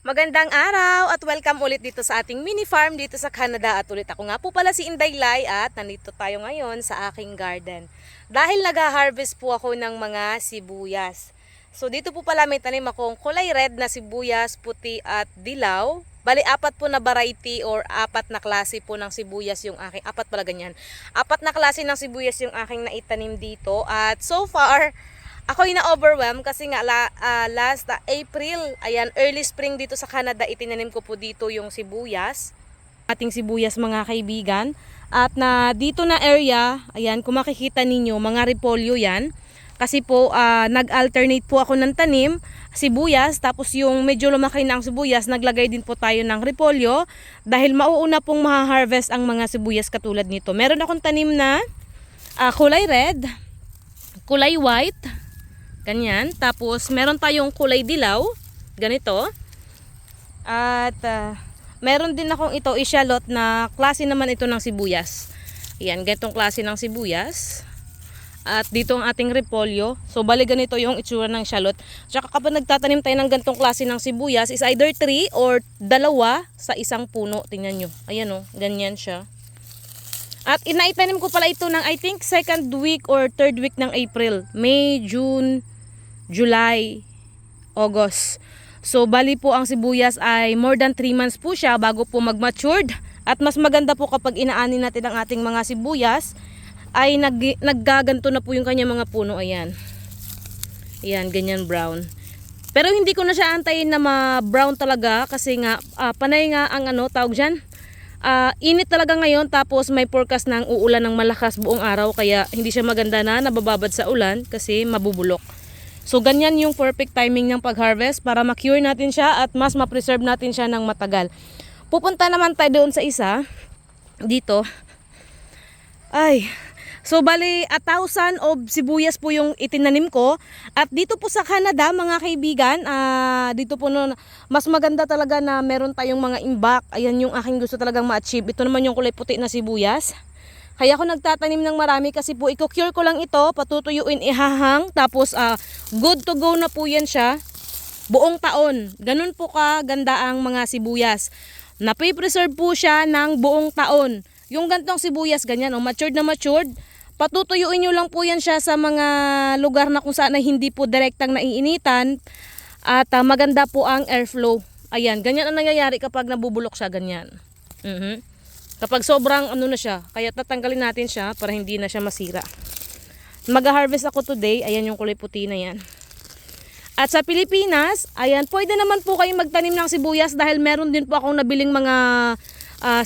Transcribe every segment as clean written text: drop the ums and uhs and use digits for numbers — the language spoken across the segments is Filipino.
Magandang araw at welcome ulit dito sa ating mini farm dito sa Canada. At ulit ako nga po pala si Inday Lai at nandito tayo ngayon sa aking garden. Dahil nag-harvest po ako ng mga sibuyas. So dito po pala may tanim akong kulay red na sibuyas, puti at dilaw. Bali apat po na variety or apat na klase po ng sibuyas yung aking, apat pala ganyan. Apat na klase ng sibuyas yung aking naitanim dito at so far ako'y na-overwhelm kasi nga last April, ayan, early spring dito sa Canada, itinanim ko po dito yung sibuyas. Ating sibuyas mga kaibigan. At na dito na area, ayan, kung makikita ninyo, mga repolyo yan. Kasi po, nag-alternate po ako ng tanim, sibuyas, tapos yung medyo lumaki na ang sibuyas, naglagay din po tayo ng repolyo. Dahil mauuna pong maha-harvest ang mga sibuyas katulad nito. Meron akong tanim na kulay red, kulay white, ganyan. Tapos, meron tayong kulay dilaw. Ganito. At, meron din akong ito, ishallot na klase naman ito ng sibuyas. Ayan, ganitong klase ng sibuyas. At dito ang ating repolyo. So, bali ganito yung itsura ng shallot. Tsaka kapag nagtatanim tayo ng ganitong klase ng sibuyas, is either 3 or 2 sa isang puno. Tingnan nyo. Ayan o, ganyan siya. At inaitanim ko pala ito ng I think second week or third week ng April. May, June, July, August. So bali po ang sibuyas ay more than 3 months po siya bago po mag-matured. At mas maganda po kapag inaani natin ang ating mga sibuyas ay naggaganto na po yung kanya mga puno. Ayan. Ayan, ganyan brown. Pero hindi ko na siya antayin na ma-brown talaga kasi nga panay nga ang tawag dyan. Init talaga ngayon tapos may forecast ng uulan ng malakas buong araw kaya hindi siya maganda na nabababad sa ulan kasi mabubulok. So ganyan yung perfect timing ng pag-harvest para ma-cure natin siya at mas ma-preserve natin siya ng matagal. Pupunta naman tayo doon sa isa dito. Ay, so bali 1,000 of sibuyas po yung itinanim ko. At dito po sa Canada mga kaibigan, dito po mas maganda talaga na meron tayong mga imbak. Ayan yung aking gusto talagang ma-achieve. Ito naman yung kulay puti na sibuyas. Kaya ako nagtatanim ng marami kasi po i-cure ko lang ito, patutuyuin, ihahang, tapos good to go na po yan siya buong taon. Ganun po kaganda ang mga sibuyas. Napipreserve po siya ng buong taon. Yung gantong sibuyas ganyan, matured na matured, patutuyuin nyo lang po yan siya sa mga lugar na kung saan hindi po direktang naiinitan at maganda po ang airflow. Ayan, ganyan ang nangyayari kapag nabubulok siya, ganyan. Kapag sobrang na siya, kaya tatanggalin natin siya para hindi na siya masira. Mag-harvest ako today, ayan yung kulay puti na yan. At sa Pilipinas, ayan, pwede naman po kayong magtanim ng sibuyas dahil meron din po akong nabiling mga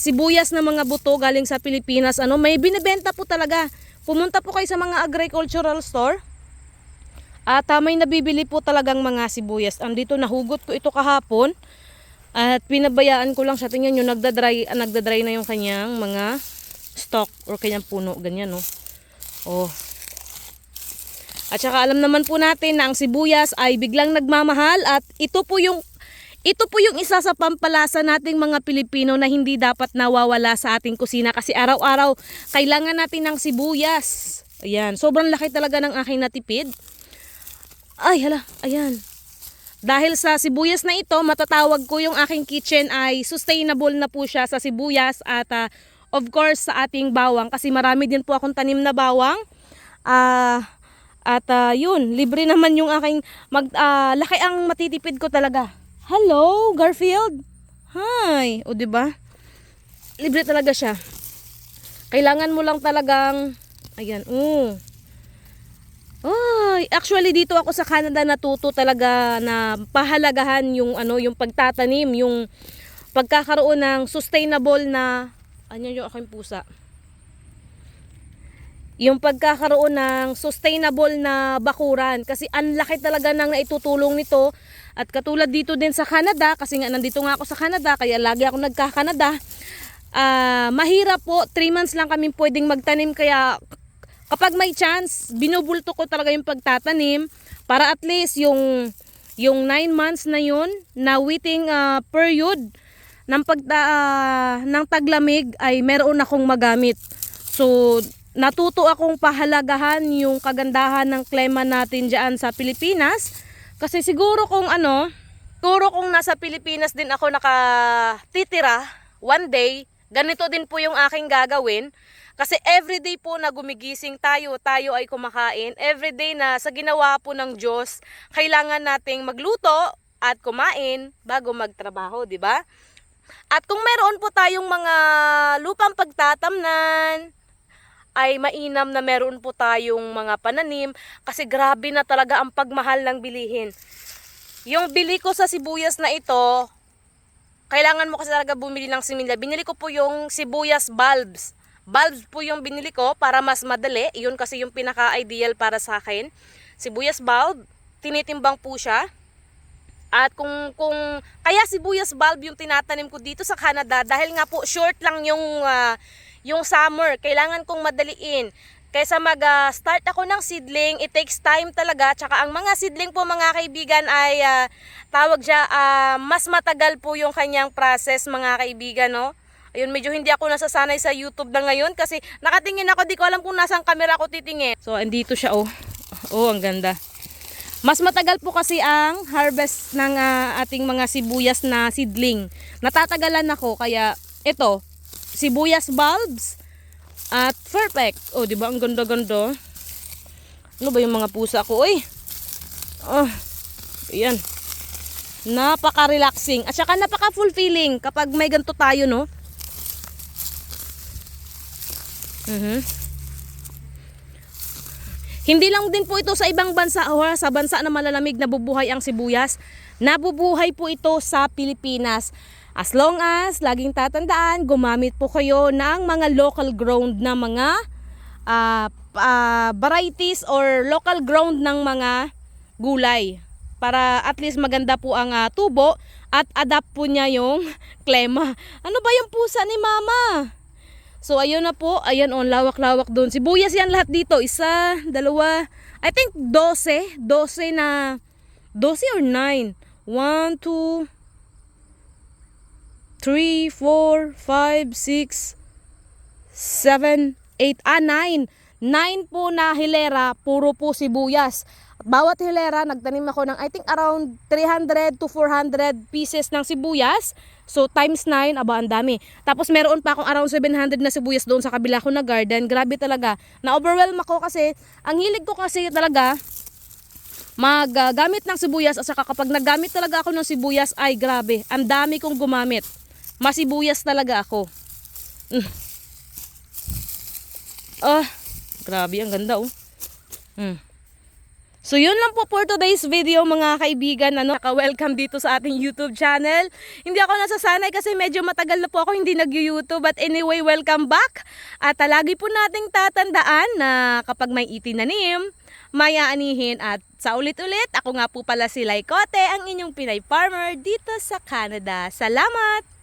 sibuyas na mga buto galing sa Pilipinas. May binibenta po talaga. Pumunta po kayo sa mga agricultural store at may nabibili po talagang mga sibuyas. Andito nahugot ko ito kahapon at pinabayaan ko lang siya. Tingnan nyo, nagda-dry na yung kanyang mga stalk or kanyang puno. Ganyan, no? Oh. At saka alam naman po natin na ang sibuyas ay biglang nagmamahal at ito po yung isa sa pampalasa nating mga Pilipino na hindi dapat nawawala sa ating kusina kasi araw-araw kailangan natin ng sibuyas. Ayan, sobrang laki talaga ng aking natipid. Ay, hala, ayan. Dahil sa sibuyas na ito, matatawag ko yung aking kitchen ay sustainable na po siya sa sibuyas at of course sa ating bawang kasi marami din po akong tanim na bawang. Yun, libre naman yung aking laki ang matitipid ko talaga. Hello, Garfield. Hi. O, diba? Libre talaga siya. Kailangan mo lang talagang ayan, actually dito ako sa Canada natuto talaga na pahalagahan yung pagtatanim, yung pagkakaroon ng sustainable na yung aking pusa. Yung pagkakaroon ng sustainable na bakuran kasi ang laki talaga ng naitutulong nito. At katulad dito din sa Canada, kasi nga nandito nga ako sa Canada, kaya lagi ako nagka-Canada. Mahirap po, 3 months lang kami pwedeng magtanim, kaya kapag may chance, binubulto ko talaga yung pagtatanim para at least yung 9 months na yun na waiting period ng taglamig ay meron akong magamit. So natuto akong pahalagahan yung kagandahan ng klima natin dyan sa Pilipinas kasi siguro kung siguro kung nasa Pilipinas din ako nakatitira, one day, ganito din po yung aking gagawin. Kasi everyday po na gumigising tayo ay kumakain. Everyday na sa ginawa po ng Diyos, kailangan nating magluto at kumain bago magtrabaho, di ba? At kung meron po tayong mga lupang pagtatamnan, ay mainam na meron po tayong mga pananim kasi grabe na talaga ang pagmahal ng bilihin. Yung bili ko sa sibuyas na ito, kailangan mo kasi talaga bumili ng similya. Binili ko po yung sibuyas bulbs. Bulbs po yung binili ko para mas madali. Yun kasi yung pinaka-ideal para sa akin. Sibuyas bulb, tinitimbang po siya. At kung kaya sibuyas bulb yung tinatanim ko dito sa Canada dahil nga po short lang yung summer. Kailangan kong madaliin. Kaysa mag-start ako ng seedling, it takes time talaga. Tsaka ang mga seedling po mga kaibigan ay tawag siya, mas matagal po yung kanyang process mga kaibigan, no? Ayun, medyo hindi ako nasasanay sa YouTube na ngayon kasi nakatingin ako, di ko alam kung nasang camera ko titingin. So, andito siya, oh. Oh, ang ganda. Mas matagal po kasi ang harvest ng ating mga sibuyas na seedling. Natatagalan ako, kaya ito, sibuyas bulbs at perfect. Oh, di ba? Ang ganda-ganda. Ano ba yung mga pusa ko? Uy! Oh, ayan. Napaka-relaxing. At saka napaka-fulfilling kapag may ganito tayo, no? Hindi lang din po ito sa ibang bansa o sa bansa na malalamig nabubuhay ang sibuyas. Nabubuhay po ito sa Pilipinas. As long as, laging tatandaan, gumamit po kayo ng mga local grown na mga varieties or local grown ng mga gulay. Para at least maganda po ang tubo at adapt po niya yung klema. Ano ba yung pusa ni Mama? So ayun na po, ayan on, lawak-lawak doon. Sibuyas yan lahat dito, isa, dalawa, I think 12 na, 12 or 9. 1, 2, 3, 4, 5, 6, 7, 8, 9. 9 po na hilera, puro po sibuyas. At bawat hilera, nagtanim ako ng I think around 300 to 400 pieces ng sibuyas. So times 9, aba ang dami. Tapos meron pa akong around 700 na sibuyas doon sa kabila ko na garden. Grabe talaga. Na-overwhelm ako kasi ang hilig ko kasi talaga maggamit ng sibuyas. At saka kapag naggamit talaga ako ng sibuyas ay grabe. Ang dami kong gumamit. Masibuyas talaga ako. Grabe, ang ganda oh. So yun lang po for today's video mga kaibigan. Welcome dito sa ating YouTube channel. Hindi ako nasasanay kasi medyo matagal na po ako hindi nag-YouTube. But anyway, welcome back. At lagi po nating tatandaan na kapag may itinanim, may aanihin. At sa ulit-ulit, ako nga po pala si Laikote, ang inyong Pinay Farmer dito sa Canada. Salamat!